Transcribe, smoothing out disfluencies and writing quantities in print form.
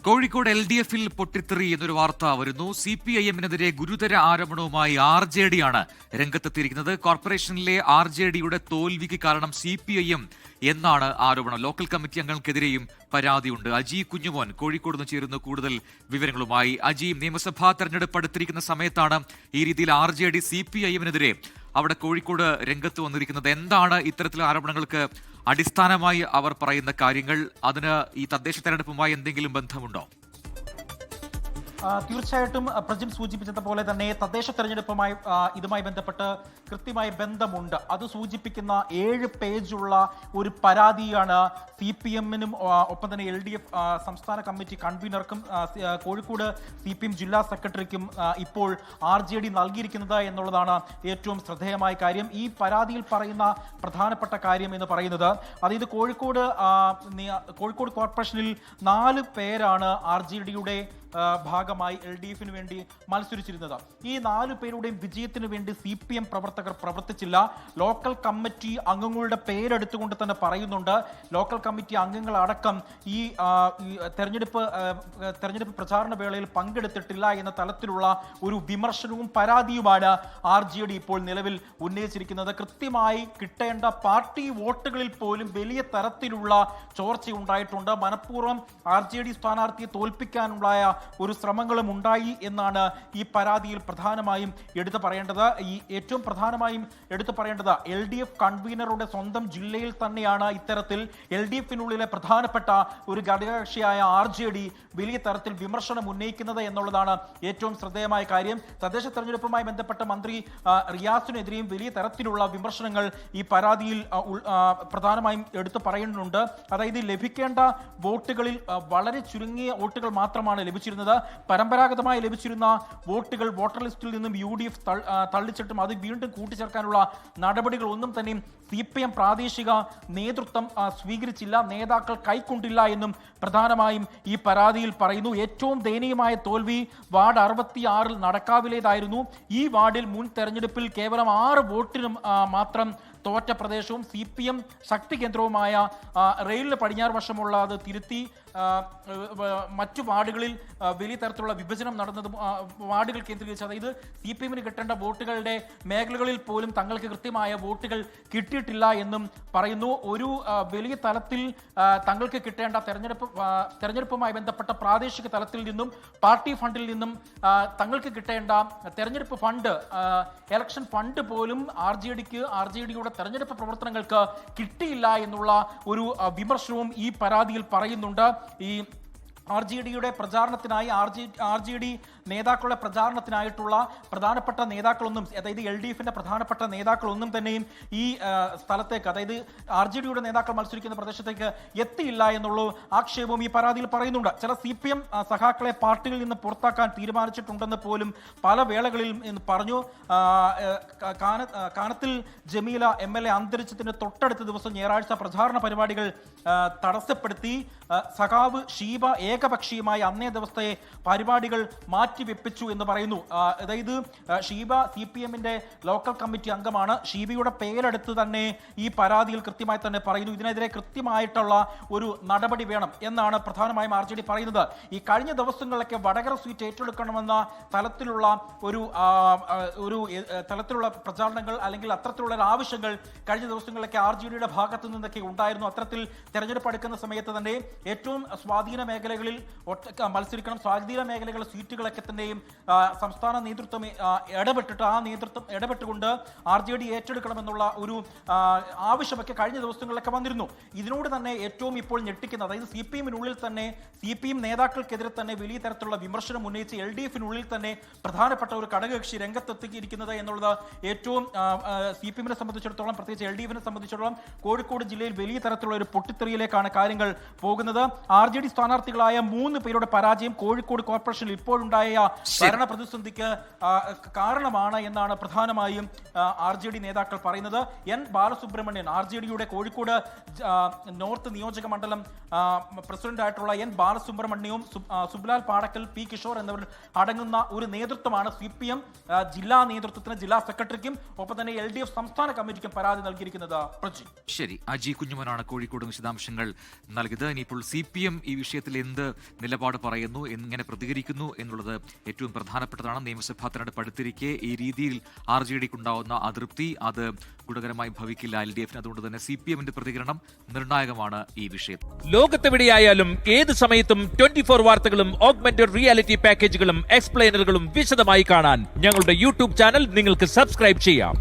കോഴിക്കോട് LDF-ൽ പൊട്ടിത്തെറി എന്നൊരു വാർത്ത വരുന്നു. CPIM-നെതിരെ ഗുരുതര ആരോപണവുമായി RJD ആണ് രംഗത്തെത്തിയിരിക്കുന്നത്. കോർപ്പറേഷനിലെ RJD-യുടെ തോൽവിക്ക് കാരണം CPIM എന്നാണ് ആരോപണം. ലോക്കൽ കമ്മിറ്റി അംഗങ്ങൾക്കെതിരെയും പരാതിയുണ്ട്. അജി കുഞ്ഞുമോൻ കോഴിക്കോട് നിന്ന് ചേരുന്ന കൂടുതൽ വിവരങ്ങളുമായി. അജി, നിയമസഭാ തെരഞ്ഞെടുപ്പ് അടുത്തിരിക്കുന്ന സമയത്താണ് ഈ രീതിയിൽ RJD CPIM-നെതിരെ അവിടെ കോഴിക്കോട് രംഗത്ത് വന്നിരിക്കുന്നത്. എന്താണ് ഇത്തരത്തിലുള്ള ആരോപണങ്ങൾക്ക് അടിസ്ഥാനമായി അവർ പറയുന്ന കാര്യങ്ങൾ? അതിന് ഈ തദ്ദേശ തെരഞ്ഞെടുപ്പുമായി എന്തെങ്കിലും ബന്ധമുണ്ടോ? തീർച്ചയായിട്ടും പ്രജിൻ സൂചിപ്പിച്ചതുപോലെ തന്നെ തദ്ദേശ തെരഞ്ഞെടുപ്പുമായി ഇതുമായി ബന്ധപ്പെട്ട് കൃത്യമായ ബന്ധമുണ്ട്. അത് സൂചിപ്പിക്കുന്ന 7 പേജുള്ള ഒരു പരാതിയാണ് CPM-നും ഒപ്പം തന്നെ LDF സംസ്ഥാന കമ്മിറ്റി കൺവീനർക്കും കോഴിക്കോട് CPM ജില്ലാ സെക്രട്ടറിക്കും ഇപ്പോൾ RJD നൽകിയിരിക്കുന്നത് എന്നുള്ളതാണ് ഏറ്റവും ശ്രദ്ധേയമായ കാര്യം. ഈ പരാതിയിൽ പറയുന്ന പ്രധാനപ്പെട്ട കാര്യം എന്ന് പറയുന്നത്, അതായത് കോഴിക്കോട് കോർപ്പറേഷനിൽ 4 പേരാണ് RJD-യുടെ ഭാഗമായി LDF-ന് വേണ്ടി മത്സരിച്ചിരുന്നത്. ഈ 4 പേരുടെയും വിജയത്തിന് വേണ്ടി CPM പ്രവർത്തകർ പ്രവർത്തിച്ചില്ല. ലോക്കൽ കമ്മിറ്റി അംഗങ്ങളുടെ പേരെടുത്തുകൊണ്ട് തന്നെ പറയുന്നുണ്ട്, ലോക്കൽ കമ്മിറ്റി അംഗങ്ങളടക്കം ഈ തെരഞ്ഞെടുപ്പ് പ്രചാരണ വേളയിൽ പങ്കെടുത്തിട്ടില്ല എന്ന തലത്തിലുള്ള ഒരു വിമർശനവും പരാതിയുമാണ് RJD ഇപ്പോൾ നിലവിൽ ഉന്നയിച്ചിരിക്കുന്നത്. കൃത്യമായി കിട്ടേണ്ട പാർട്ടി വോട്ടുകളിൽ പോലും വലിയ തരത്തിലുള്ള ചോർച്ചയുണ്ടായിട്ടുണ്ട്. മനഃപൂർവ്വം RJD സ്ഥാനാർത്ഥിയെ തോൽപ്പിക്കാനുണ്ടായ ഒരു ശ്രമങ്ങളും ഉണ്ടായി എന്നാണ് ഈ പരാതിയിൽ പ്രധാനമായും എടുത്തു പറയേണ്ടത്. ഏറ്റവും പ്രധാനമായും എടുത്തു പറയേണ്ടത് LDF കൺവീനറുടെ സ്വന്തം ജില്ലയിൽ തന്നെയാണ് ഇത്തരത്തിൽ LDF-നുള്ളിലെ പ്രധാനപ്പെട്ട ഒരു ഘടകകക്ഷിയായ RJD വലിയ തരത്തിൽ വിമർശനം ഉന്നയിക്കുന്നത് എന്നുള്ളതാണ് ഏറ്റവും ശ്രദ്ധേയമായ കാര്യം. തദ്ദേശ തെരഞ്ഞെടുപ്പുമായി ബന്ധപ്പെട്ട മന്ത്രി റിയാസിനെതിരെയും വലിയ തരത്തിലുള്ള വിമർശനങ്ങൾ ഈ പരാതിയിൽ പ്രധാനമായും എടുത്തു പറയുന്നുണ്ട്. അതായത് ലഭിക്കേണ്ട വോട്ടുകളിൽ വളരെ ചുരുങ്ങിയ വോട്ടുകൾ മാത്രമാണ് ലഭിച്ചിരുന്നത്. പരമ്പരാഗതമായി ലഭിച്ചിരുന്ന വോട്ടുകൾ വോട്ടർ ലിസ്റ്റിൽ നിന്നും UDF തള്ളിച്ചിട്ടും അത് വീണ്ടും കൂട്ടിച്ചേർക്കാനുള്ള നടപടികൾ ഒന്നും തന്നെ CPM പ്രാദേശിക നേതൃത്വം സ്വീകരിച്ചില്ല, നേതാക്കൾ കൈക്കൊണ്ടില്ല എന്നും പ്രധാനമായും ഈ പരാതിയിൽ പറയുന്നു. ഏറ്റവും ദയനീയമായ തോൽവി വാർഡ് 66-ൽ നടക്കാവിലേതായിരുന്നു. ഈ വാർഡിൽ മുൻ തെരഞ്ഞെടുപ്പിൽ കേവലം 6 വോട്ടിനും മാത്രം തോറ്റ പ്രദേശവും CPM ശക്തി കേന്ദ്രവുമായ റെയിലിന് പടിഞ്ഞാറ് വശമുള്ള അത് തിരുത്തി മറ്റു വാർഡുകളിൽ വലിയ തരത്തിലുള്ള വിഭജനം നടന്നതും വാർഡുകൾ കേന്ദ്രീകരിച്ച്, അതായത് CPM-ന് കിട്ടേണ്ട വോട്ടുകളുടെ മേഖലകളിൽ പോലും തങ്ങൾക്ക് കൃത്യമായ വോട്ടുകൾ കിട്ടിയിട്ടില്ല എന്നും പറയുന്നു. ഒരു വലിയ തലത്തിൽ തങ്ങൾക്ക് കിട്ടേണ്ട തെരഞ്ഞെടുപ്പുമായി ബന്ധപ്പെട്ട പ്രാദേശിക തലത്തിൽ നിന്നും പാർട്ടി ഫണ്ടിൽ നിന്നും തങ്ങൾക്ക് കിട്ടേണ്ട തെരഞ്ഞെടുപ്പ് ഫണ്ട്, ഇലക്ഷൻ ഫണ്ട് പോലും RJD-യുടെ തെരഞ്ഞെടുപ്പ് പ്രവർത്തനങ്ങൾക്ക് കിട്ടിയില്ല എന്നുള്ള ഒരു വിമർശനവും ഈ പരാതിയിൽ പറയുന്നുണ്ട്. ഈ RJD-യുടെ പ്രചാരണത്തിനായി RJD നേതാക്കളുടെ പ്രചാരണത്തിനായിട്ടുള്ള പ്രധാനപ്പെട്ട നേതാക്കളൊന്നും, അതായത് LDF-ന്റെ പ്രധാനപ്പെട്ട നേതാക്കളൊന്നും തന്നെയും ഈ സ്ഥലത്തേക്ക്, അതായത് RJD-യുടെ നേതാക്കൾ മത്സരിക്കുന്ന പ്രദേശത്തേക്ക് എത്തിയില്ല എന്നുള്ള ആക്ഷേപവും ഈ പരാതിയിൽ പറയുന്നുണ്ട്. ചില CPM സഖാക്കളെ പാർട്ടിയിൽ നിന്ന് പുറത്താക്കാൻ തീരുമാനിച്ചിട്ടുണ്ടെന്ന് പോലും പല വേളകളിൽ പറഞ്ഞു. കാനത്തിൽ ജമീല MLA അന്തരിച്ചതിന് തൊട്ടടുത്ത ദിവസം ഞായറാഴ്ച പ്രചാരണ പരിപാടികൾ തടസ്സപ്പെടുത്തി സഖാവ് ഷീബ ഏകപക്ഷീയമായി അന്നേ ദിവസത്തെ പരിപാടികൾ മാറ്റിവെപ്പിച്ചു എന്ന് പറയുന്നു. അതായത് ഷീബ CPM-ന്റെ ലോക്കൽ കമ്മിറ്റി അംഗമാണ്. ഷീബയുടെ പേരെടുത്ത് തന്നെ ഈ പരാതിയിൽ കൃത്യമായി തന്നെ പറയുന്നു. ഇതിനെതിരെ കൃത്യമായിട്ടുള്ള ഒരു നടപടി വേണം എന്നാണ് പ്രധാനമായും RJD പറയുന്നത്. ഈ കഴിഞ്ഞ ദിവസങ്ങളിലൊക്കെ വടകര സീറ്റ് ഏറ്റെടുക്കണമെന്ന തലത്തിലുള്ള ഒരു തലത്തിലുള്ള പ്രചാരണങ്ങൾ അല്ലെങ്കിൽ അത്തരത്തിലുള്ള ആവശ്യങ്ങൾ കഴിഞ്ഞ ദിവസങ്ങളിലൊക്കെ RJD-യുടെ ഭാഗത്തു നിന്നൊക്കെ ഉണ്ടായിരുന്നു. അത്തരത്തിൽ തെരഞ്ഞെടുപ്പ് അടുക്കുന്ന സമയത്ത് തന്നെ ഏറ്റവും സ്വാധീന മേഖലകളിൽ മത്സരിക്കണം, സ്വാധീന മേഖലകളിലെ സീറ്റുകളൊക്കെ തന്നെയും സംസ്ഥാന നേതൃത്വം ഇടപെട്ടുകൊണ്ട് RJD ഏറ്റെടുക്കണമെന്നുള്ള ഒരു ആവശ്യമൊക്കെ കഴിഞ്ഞ ദിവസങ്ങളിലൊക്കെ വന്നിരുന്നു. ഇതിനോട് തന്നെ ഏറ്റവും ഇപ്പോൾ ഞെട്ടിക്കുന്ന, അതായത് CPM-നുള്ളിൽ തന്നെ CPM നേതാക്കൾക്കെതിരെ തന്നെ വലിയ തരത്തിലുള്ള വിമർശനം ഉന്നയിച്ച് LDF-നുള്ളിൽ തന്നെ പ്രധാനപ്പെട്ട ഒരു ഘടകകക്ഷി രംഗത്തെത്തിയിരിക്കുന്നത് എന്നുള്ളത് ഏറ്റവും CPM-നെ സംബന്ധിച്ചിടത്തോളം, പ്രത്യേകിച്ച് LDF-നെ സംബന്ധിച്ചിടത്തോളം കോഴിക്കോട് ജില്ലയിൽ വലിയ തരത്തിലുള്ള ഒരു പൊട്ടിത്തെറിയിലേക്കാണ് കാര്യങ്ങൾ പോകുന്നത്. RJD സ്ഥാനാർത്ഥികളായ 3 പേരുടെ പരാജയം, കോഴിക്കോട് കോർപ്പറേഷനിൽ ഇപ്പോഴുണ്ടായ ഭരണ പ്രതിസന്ധിക്ക് കാരണമാണ് എന്നാണ് പ്രധാനമായും RJD നേതാക്കൾ പറയുന്നത്. N ബാലസുബ്രഹ്മണ്യൻ, RJDയുടെ കോഴിക്കോട് നോർത്ത് നിയോജക മണ്ഡലം പ്രസിഡന്റ് ആയിട്ടുള്ള N ബാലസുബ്രഹ്മണ്യവും സുബ്ലാൽ പാടക്കൽ, P കിഷോർ എന്നിവർ അടങ്ങുന്ന ഒരു നേതൃത്വമാണ് CPM ജില്ലാ നേതൃത്വത്തിന്, ജില്ലാ സെക്രട്ടറിക്കും ഒപ്പം തന്നെ LDF സംസ്ഥാന കമ്മിറ്റിക്കും പരാതി നൽകിയിരിക്കുന്നത്. ശരി, അജി കുഞ്ഞുമോനാണ് കോഴിക്കോട് വിശദാംശങ്ങൾ നൽകിയത്. ഇനിയിപ്പോൾ CPM ഈ വിഷയത്തിൽ എന്ത് നിലപാട് പറയുന്നു, എങ്ങനെ പ്രതികരിക്കുന്നു എന്നുള്ളത് ഏറ്റവും പ്രധാനപ്പെട്ടതാണ്. നിയമസഭാ തെരഞ്ഞെടുപ്പ് അടുത്തിരിക്കെ ഈ രീതിയിൽ RJDക്ക് ഉണ്ടാവുന്ന അതൃപ്തി അത് ഗുണകരമായി ഭവിക്കില്ല LDFന്. അതുകൊണ്ട് തന്നെ CPMന്റെ പ്രതികരണം നിർണായകമാണ് ഈ വിഷയം. ലോകത്തെവിടെയായാലും ഏത് സമയത്തും 24 വാർത്തകളും ഓഗ്മെന്റഡ് റിയാലിറ്റി പാക്കേജുകളും എക്സ്പ്ലെയിനറുകളും വിശദമായി കാണാൻ ഞങ്ങളുടെ YouTube ചാനൽ നിങ്ങൾക്ക് സബ്സ്ക്രൈബ് ചെയ്യാം.